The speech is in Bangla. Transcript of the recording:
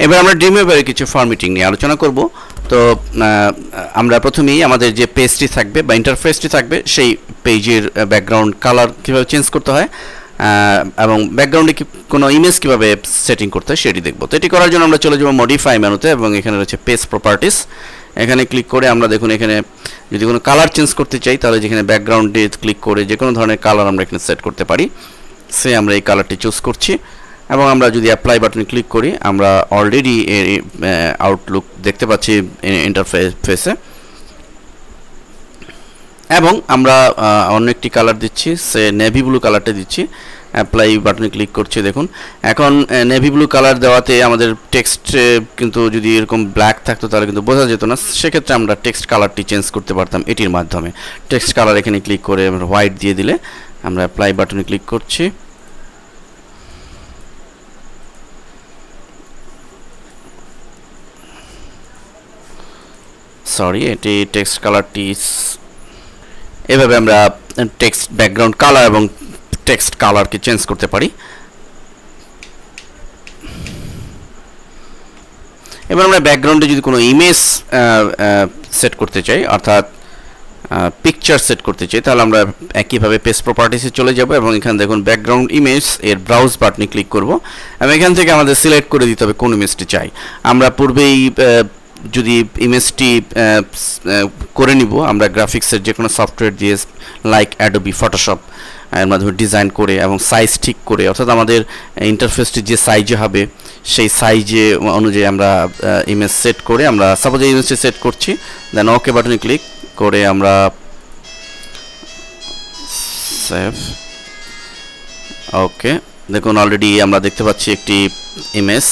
এবার আমরা ড্রিমওয়েভারে কিছু ফরম্যাটিং নিয়ে আলোচনা করব। তো আমরা প্রথমেই আমাদের যে পেজটি থাকবে বা ইন্টারফেসটি থাকবে সেই পেজের ব্যাকগ্রাউন্ড কালার কীভাবে চেঞ্জ করতে হয় এবং ব্যাকগ্রাউন্ডে কোনো ইমেজ কীভাবে সেটিং করতে হয় সেটি দেখব। তো এটি করার জন্য আমরা চলে যাব মডিফাই মেনুতে এবং এখানে রয়েছে পেজ প্রপার্টিস। এখানে ক্লিক করে আমরা দেখুন এখানে যদি কোনো কালার চেঞ্জ করতে চাই তাহলে যেখানে ব্যাকগ্রাউন্ডে ক্লিক করে যে কোনো ধরনের কালার আমরা এখানে সেট করতে পারি। আমরা এই কালারটি চুজ করছি এবং আমরা যদি অ্যাপ্লাই বাটনে ক্লিক করি আমরা অলরেডি আউটলুক দেখতে পাচ্ছি ইন্টারফেসে এবং আমরা অন্য একটি কালার দিচ্ছি, সে নেভি ব্লু কালারটা দিচ্ছি। অ্যাপ্লাই বাটনে ক্লিক করছি, দেখুন এখন নেভি ব্লু কালার দেওয়াতে আমাদের টেক্সট কিন্তু যদি এরকম ব্ল্যাক থাকতো তাহলে কিন্তু বোঝা যেত না। সেক্ষেত্রে আমরা টেক্সট কালারটি চেঞ্জ করতে পারতাম এটির মাধ্যমে। টেক্সট কালার এখানে ক্লিক করে আমরা হোয়াইট দিয়ে দিলে আমরা অ্যাপ্লাই বাটনে ক্লিক করছি। সরি, এটি টেক্সট কালারটি এভাবে আমরা টেক্সট ব্যাকগ্রাউন্ড কালার এবং টেক্সট কালারকে চেঞ্জ করতে পারি। এবার আমরা ব্যাকগ্রাউন্ডে যদি কোনো ইমেজ সেট করতে চাই অর্থাৎ পিকচার সেট করতে চাই তাহলে আমরা একইভাবে পেজ প্রপার্টিসে চলে যাব এবং এখানে দেখুন ব্যাকগ্রাউন্ড ইমেজ এর ব্রাউজ বাটনে ক্লিক করব এবং এখান থেকে আমাদের সিলেক্ট করে দিতে হবে কোন ইমেজটি চাই। আমরা পূর্বেই যদি ইমেজটি করে নিব আমরা গ্রাফিক্সের যে কোনো সফটওয়্যার দিয়ে লাইক অ্যাডোবি ফটোশপ এর মাধ্যমে ডিজাইন করে এবং সাইজ ঠিক করে অর্থাৎ আমাদের ইন্টারফেসটি যে সাইজে হবে সেই সাইজে অনুযায়ী আমরা ইমেজ সেট করে আমরা সাপোজ এই ইমেজটি সেট করছি, দেন ওকে বাটনে ক্লিক করে আমরা সেভ। ওকে, দেখুন অলরেডি আমরা দেখতে পাচ্ছি একটি ইমেজ।